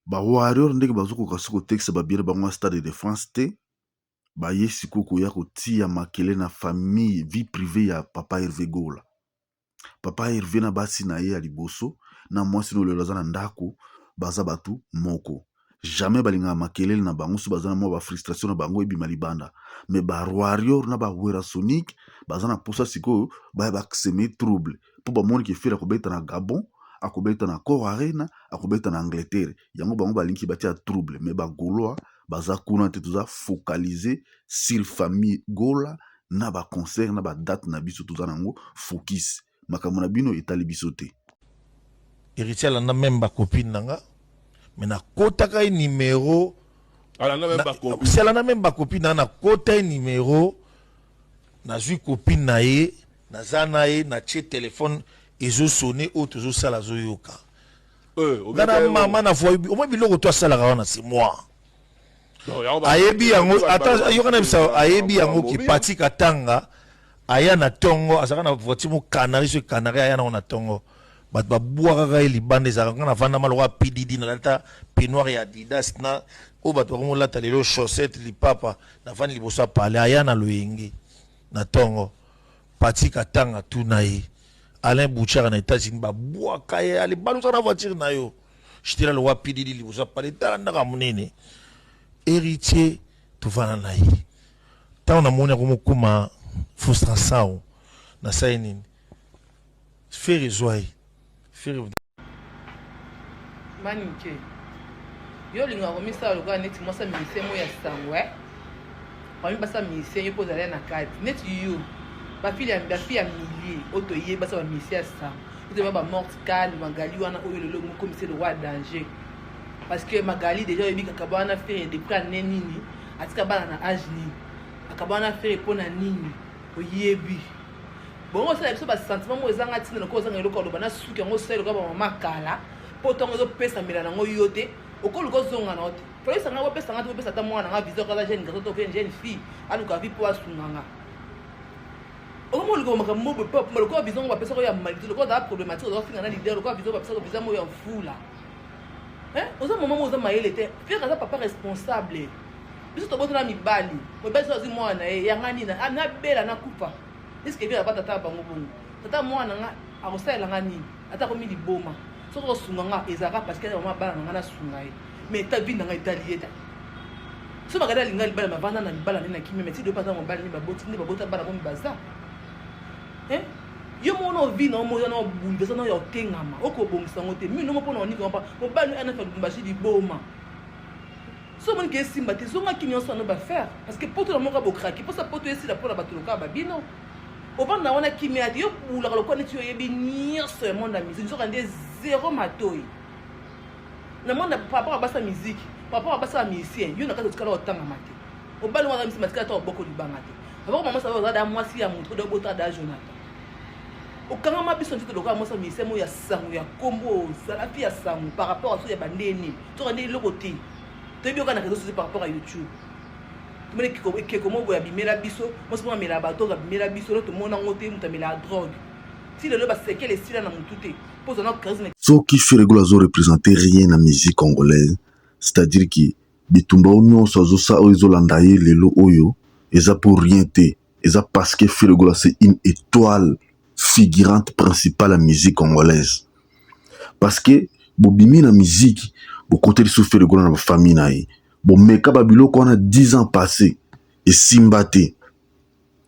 ba warrior ndenge bazokoka soko tekisa babiere bango stade de défense te baye sikoyo ya kotia makele na famille vie privée ya papa Hervé Gola. Papa Hervé na basi na ye ya liboso na mwasi no lelo aza na ndako baza batu moko. Jamais balinga makelele na bango so baza na mwa ba frustration na bango ebima libanda. Mais ba warrior na ba wera sonic baza na posa sikoyo ba seme trouble. Po ba moni ki fera kobeta na Gabon, akobeta na Cor Arena, akobeta na Angleterre. Yango bango balingi batia trouble. Mais ba Gaulois baza kuna te toza focaliser sur famille Gola na ba concert na ba date na biso toza nango focus. Makambo na bino etali biso te. Héritier landa même ba copine nanga. Mais na kotaka numéro si elle a même ba copine na kota numéro na zui copine na ye na zanaye na che téléphone ezo sonner auto zo sala zo yoka na maman na voix au moins biloko to sala wana c'est moi ayebi yango attends yokana bisa ayebi yango ki parti katanga aya na tongo azaka na voiture mo canari so canari aya na tongo bat ba boaka ili bande za ngana vanda malwa PDD na lata peignoir ya Adidas na o bat ba mola ta lelo chaussette li papa na vandi libosa pale aya na loyenge na tongo parti katanga tunayi Alain Bouchard na États-Unis ba boaka ya ali balu na voiture na yo j'tira le wa PDD libosa pale ta ndaka munene héritier to vana na yi ta na mona ko kuma frustration na saini faire joie Manike yo linga ko misa lo ga neti mosa mise mo ya sangwe pa mi basa mise yo poza na kati neti yo ba fili ya mili auto ye basa ba mise ya sang ite ba mort kan magali wana oyo le mo comme c'est le roi danger parce que magali déjà yebi kakabana faire de plan nini atika bana na âge ni akabana faire pona nini oyebi bon ça c'est pas sentiment mo ezanga tina ko zanga eloko lo bana suki ngo selo ka ba mama kala potongo zo pesa milana ngo yote okolo ko zonga na ote pour ça ngo pesa ngati pesa ta mwana nga vizo ka jeune gato to jeune fille aluka vi po asunganga o mo luko maka mo pop mo ko vizo ngo pesa ko ya malito ko da problématique do finga na leader ko vizo pesa ko vizo mo ya fula oza maman mo za mayele te faire ça papa responsable biso to botona mibali mo pesa zo mwana yanga nina na bela na kufa est-ce que bien pas tata bango bongo tata mwana nga akosala nga nini ata ko mi liboma soko sunga nga ezaka parce que maman bana nga na sunga ye mais ta vie nga italienne so magada linga libala mavanda na libala na kimi mais ti do pas ta mobali ni babota bana ko mi baza yo mono vie na mo na bundesa na yo tengama oko bomisa ngote mi no mo pona onika pa mobali ana fa lumbashi liboma so mon ke simba te so nga kinyo so na ba faire parce que poto na mo ka bo kraki pour ça poto esi la pour la batoloka ba bino Oban na wana kimia yo bula ko neti yo yebi nyonso ya monde ya musique so kande zéro matoi na monde papa abasa musique papa abasa musicien yo na kato tikala otanga mate obali wana misi matika to boko libanga te papa mama sa za da mwasi ya mutu do bota da Jonathan okanga mabiso ntito loka mwasa musicien mo ya sangu ya kombo sala fi ya sangu par rapport à so ya bandeni to kande lokoti to bi okana kazo par rapport à YouTube mais que comment vous abîmer la biso moi c'est me la bateau abîmer la biso tout monde en côté mutamela la drogue si le ba c'est que les styles na mututé pose notre charisme so qui fait regular zo représenter rien na musique congolaise c'est-à-dire que bitumba onyo so zo sa ozo landaye lelo oyo eza pour rien te eza parce que fait regular c'est une étoile figurante principale à musique congolaise parce que bobimi na musique bo côté de souffrir regular na famille na ye bon meka babilo ko na 10 ans passé et simbate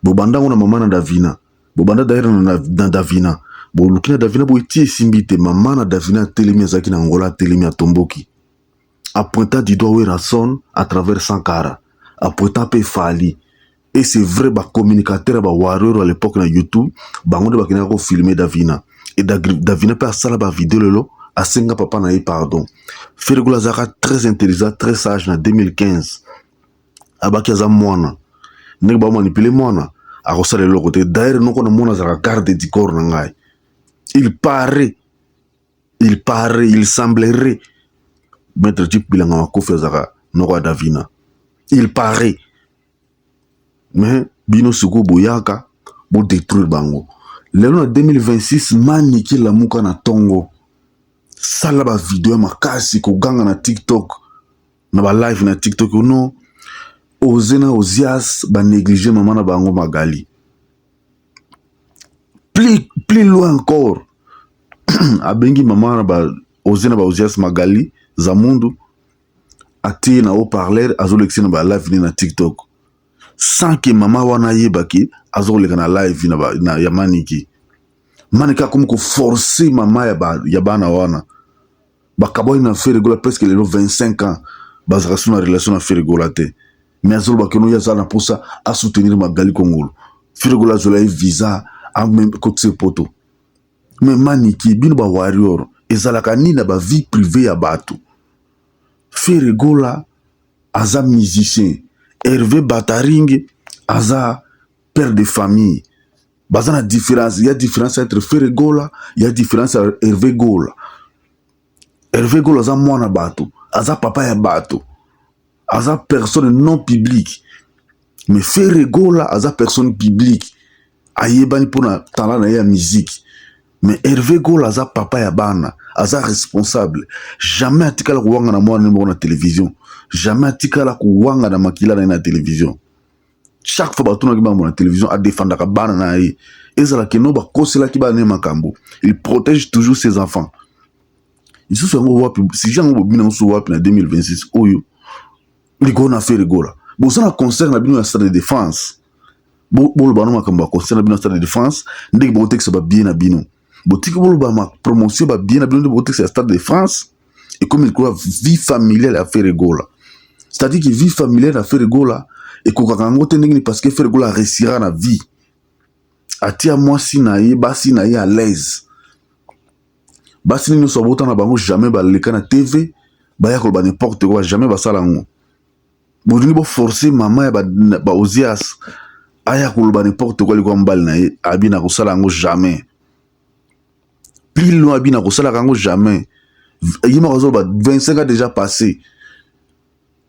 bo banda ngona mama na Davina bo banda d'ailleurs na Davina bo lukina Davina bo eti simbite mama na Davina telemi zaki na Angola telemi a Tomboki a pointa du doigt Werason à travers Sankara a pointa pe Fali et c'est vrai ba communicateur ba warrior à l'époque na YouTube bango de bakina ko filmer Davina et Davina pe asala ba vidéo lelo à Senga papa na pardon. Fergola Zara très intelligent, très sage en 2015. Abaki aza mwana. Nek ba manipuler mwana. A rosale le côté d'ailleurs non kono mwana zara garde du corps na ngai. Il semblerait mettre type bilanga makofi zara noko Davina. Il paraît. Mais bino suko boyaka bo détruire bango. Lelo na 2026 maniki la muka na tongo. sala ba video makasi ko ganga na TikTok na ba live na TikTok non ozena ozias ba négliger maman na bango Magali. Plus loin encore abengi maman na ba ozena ba ozias Magali Zamundu ati na haut-parleur azolekisi na ba live na TikTok sans que maman wana yebaki azoleka na live na ya Maniki. Manika comme ko forcer maman ya bana wana bakaboy na Ferregola presque les 25 ans bazaka sur relation na Ferregola te mais azolo bakeno ya zana pour ça à soutenir Magali Kongolo Ferregola zola visa a même côté poto mais Maniki bino ba warrior ezalaka ni na ba vie privée ya bato. Ferregola aza musicien, Hervé Bataring aza père de famille. Baza na différence, il y a différence entre Ferregola, il y a différence entre Hervé Gola. Hervé Gola aza mwana bato, aza papa ya bato, aza personne non publique. Mais Ferregola aza personne publique. Ayebani pona talent na ya musique. Mais Hervé Gola aza papa ya bana, aza responsable. Jamais atikala kuwanga na mwana na télévision. Jamais atikala kuwanga na makila na télévision. Chaque fois batuna ki ba na télévision a défendre ka bana na ye. Ezala keno ba kosela ki ba ne makambo. Il protège toujours ses enfants. Isu so ngo wapi si jango bina so wapi na 2026 oyo. Li go na Ferregola Gola. Bo ça na concert na bino ya stade de défense. Bo lo ba no makambo concert na bino stade de défense, ndeki bo texte ba bien na bino. Boutique ma promotion va bien abîmer de boutique c'est le Stade de France et comme il croit vie familiale à Ferregola. C'est-à-dire que vie familiale à Ferregola et qu'on a parce que Ferregola réussira la vie. Atia moi si naïe basi naïe à l'aise. Basi nous sommes autant na bango jamais ba le kana TV ba ya ko ba n'importe quoi jamais ba sala ngo. Bodini bo forcer maman ba ozias aya ko ba n'importe quoi li ko mbal naïe abina ko sala ngo jamais. Plus loin abina ko sala kango jamais. Yima ko ba 25 ans déjà passé.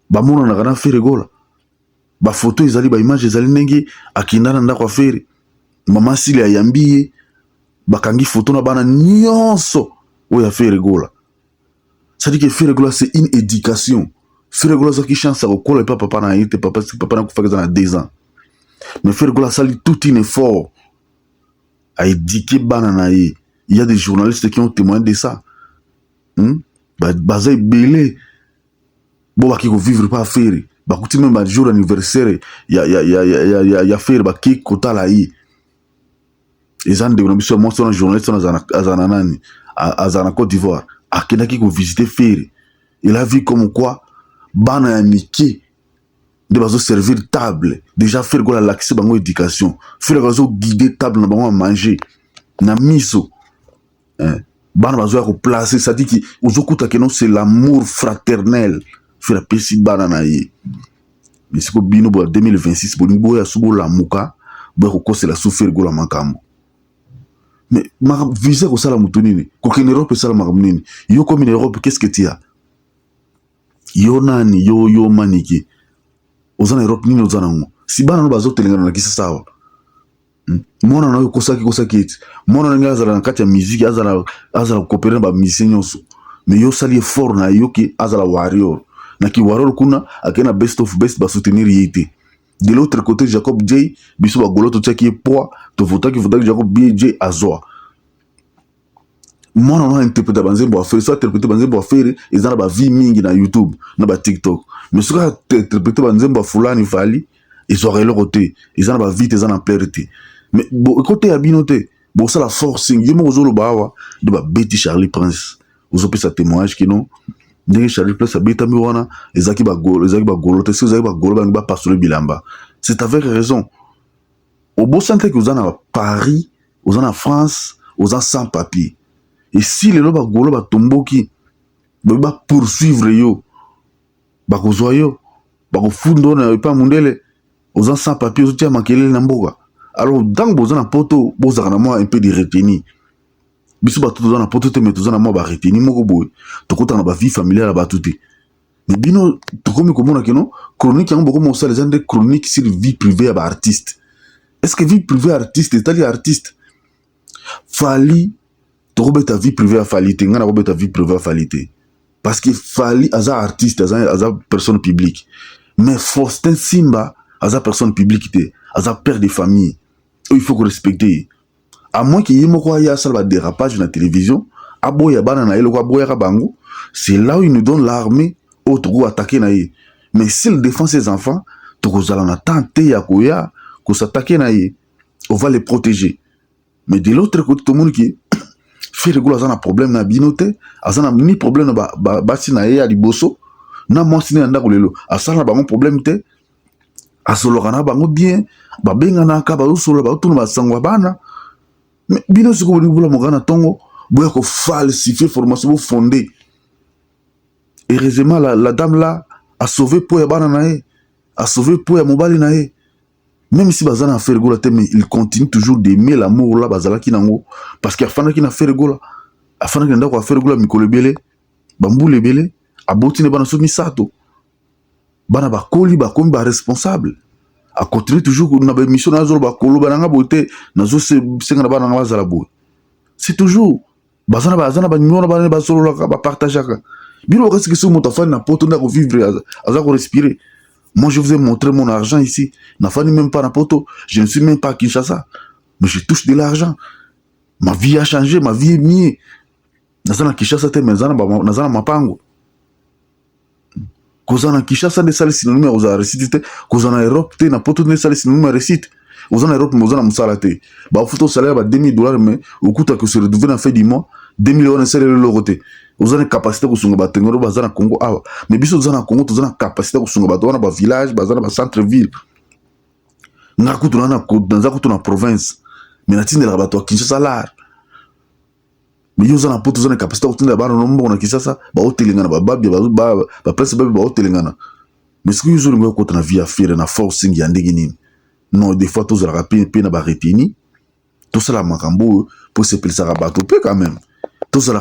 Ba mona na kana Ferregola. Ba photo ezali ba image ezali ndenge akindana ndako afere. Maman Sili ayambiye bakangi photo na bana nyonso oya Ferregola. Ça dit que Ferregola c'est une éducation. Ferregola ça qui chance à kokola papa na yite papa na kufa na 2 ans. Mais Ferregola ça tout un effort à éduquer bana na ye. Il y a des journalistes qui ont témoigné de ça. Bazay belé. Bon, qui vivre pas faire. Bah, écoutez, même le jour anniversaire, il y a faire, bah, qui kota la yi. Et ça, on a mis sur moi, sur un journaliste, à Côte d'Ivoire. À Kenya qui visiter faire. Il a vu comme quoi, bana ya miki, de bazo servir table. Déjà, faire quoi l'accès à l'éducation. Faire bazo guider table, na à manger. Na miso. Bana bazo ko placer, ça dit que ozokuta que non c'est l'amour fraternel fait la petite bana na ye. Mais c'est ko bino bo 2026 bo nibo ya subo la muka bo ko c'est la souffrir go la makambo. Mais ma visa ko sala mutunini ko ken Europe sala makamnini yo comme en Europe qu'est-ce que tu as yo nani yo maniki ozana Europe nini ozana ngo si bana no bazo telengana na kisa sawa. Mona na yo kosaki mona nga azala na kati ya musique azala coopérer ba musicien nyonso mais yo sali fort na yo ki azala warrior na ki warrior kuna akena best of best ba soutenir yete de l'autre côté Jacob J biso ba golo to tchaki poa to vota ki Jacob J azoa mona na interpréter banzembo affaire soit interpréter banzembo affaire ezana ba vie mingi na YouTube na ba TikTok mais soit interpréter banzembo fulani fali ils auraient leur côté ezana ba vite ezana perte. Mais côté abinote bon ça la forcing yemo ozolo bawa de ba beti Charlie Prince ozope sa témoignage qui non ndenge Charlie Prince abeta mi wana ezaki ba golo te ezaki ba golo ba passer bilamba c'est avec raison au beau centre que vous en à Paris vous en à France vous en sans papier et si les ba golo ba tomboki ba poursuivre yo ba kozoyo ba ko fundo na pa mundele vous en sans papier vous tia makele na mboga. Alors, dans le poto, vous avez un peu de retenue. Biso ba tout dans poto te mais tout dans moi ba retenue moko boy. To kota na ba vie familiale ba tout. Mais bino to comme on a non chronique en beaucoup ça les gens des chroniques sur vie privée à ba artiste. Est-ce que vie privée artiste est-elle artiste? Fali ta vie privée à falite nga na ta vie privée à falite parce que Fally aza artiste aza personne publique mais Faustin Simba aza personne publique te aza père de famille il faut que respecter à moins qu'il y ait moko ya sala dérapage na télévision aboya bana na ele ko aboya ka bango c'est là où il nous donne l'armée autre attaquer na ye mais s'il défend ses enfants tokozala na tante ya koya ko s'attaquer na ye on va les protéger mais de l'autre côté tout le monde qui fait rigolo azana problème na binote azana ni problème na basi na ye ya liboso na mwasi na ndako lelo asala bango problème te asoloka na bango bien babenga na ka bazosolola bazotuna basango bana mais bino siko boni bula mokana tongo boya ko falsifier formation fondée. Heureusement la dame là a sauvé pour ya bana na ye a sauvé pour ya mobali na ye même si bazana fait rigolo te mais il continue toujours d'aimer l'amour là bazala ki nango parce que afana ki na fait rigolo afana ki ndako a fait rigolo mikolo belé bambule belé aboti ne bana so misato bana bakoli bakomi ba responsable a continuer toujours na ba mission na zo ba kolo bana bote na zo se senga bana nga bazala bo c'est toujours bazana ba nyona bana ba solo la ba partager ka bino kasi que so moto afana na poto ndako vivre aza ko respirer. Moi, je vous ai montré mon argent ici. Na fani même pas na poto. Je ne suis même pas à Kinshasa. Mais je touche de l'argent. Ma vie a changé, ma vie est mieux. Nazana Kinshasa te mezana nazana mapango. Kozana Kinshasa de sali sinonime oza recite. Kozana Europe te na poto de sali sinonime recite. Ozana Europe mozana musala te. Ba futo salaire ba $2000 mais okuta que se redouver na fin du mois 2 millions de salaire le côté. Vous avez une capacité de sunga batengoro bazana Congo awa mais biso bazana Congo vous avez une capacité de sunga batona ba village bazana ba centre ville ngakutu na province mais na tindela bato Kinshasa là mais yo zana poto zana capacité de tindela bana nombo na Kinshasa ba hotelingana ba babia ba place ba hotelingana mais ce que yo ngo ko na vie à faire na forcing ya ndenge nini non des fois tous la rapide pe na ba retini tout ça la makambo pour se placer à bateau pe quand même. Tout ça, non.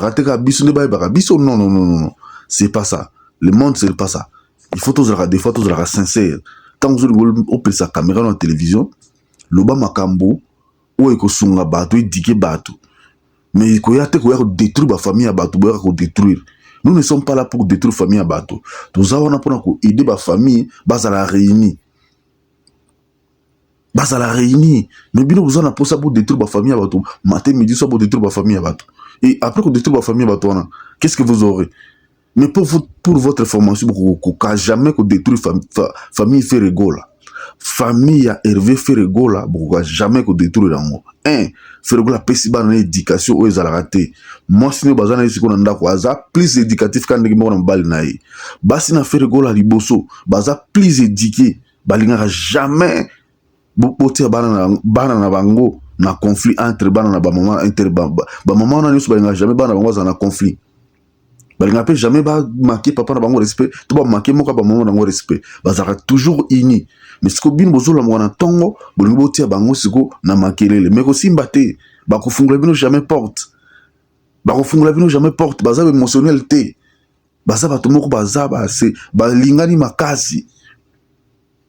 C'est pas ça. Le monde, c'est pas ça. Il faut tous des fois, tous sincère. Tant que vous avez sa caméra dans la télévision, le bas makambo, ou est-ce que sunga bateau, il dit que bateau. Mais il y a détruire la famille à bateau, il détruire. Nous ne sommes pas là pour détruire la famille à bateau. Nous avons pour aider la famille, à la réunir. À la réunir. Mais bien, vous avez pour détruire la famille à bateau. Matin, midi, soit pour détruire la famille à bateau. Et après qu'on détruit la famille, qu'est-ce que vous aurez? Mais pour votre information, jamais qu'on détruit la famille fait rigolo. Famille a Hervé fait rigolo, jamais qu'on détruit l'amour. Fait rigolo, c'est une éducation où ils ont raté. Moi, si nous avons dit qu'on a plus éducatif quand nous avons balinay. Si nous avons fait rigolo à Liboso, plus éduqué, balinga jamais. Botir banana bango. Na conflit entre bana na ba maman maman na nyusu ba jamais bana bango na conflit ba peut jamais ba marquer papa na bango respect to ba marquer moka ba maman na bango respect ba zaka toujours unis mais siko bin bozola mwana tongo bolingo botia bango siko na makelele mais ko simba te ba ko fungula bino jamais porte ba za émotionnel te ba za ba to moko ba za ba se ba lingani makasi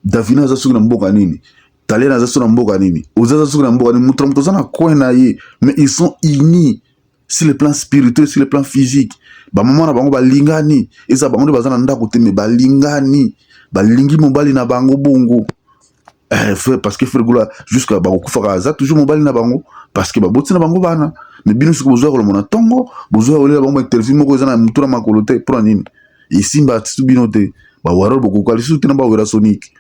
Davina za suku na mboka nini Talena za suna mboka nini Ozaza suna mboka nini Mutramutozana kwen na ye mais ils sont unis sur le plan spirituel sur le plan physique ba maman na bango ba lingani eza bango de bazana ndako te mais ba lingani ba lingi mobali na bango bongo parce que frère jusqu'à ba kufa za toujours mobali na bango parce que ba boti na bango bana mais bino siko bozoa ko mona tongo bozoa olela bango interview moko eza na mutura makolo te pour nini ici ba tsu bino te ba waro boko kwali su te na ba wera sonique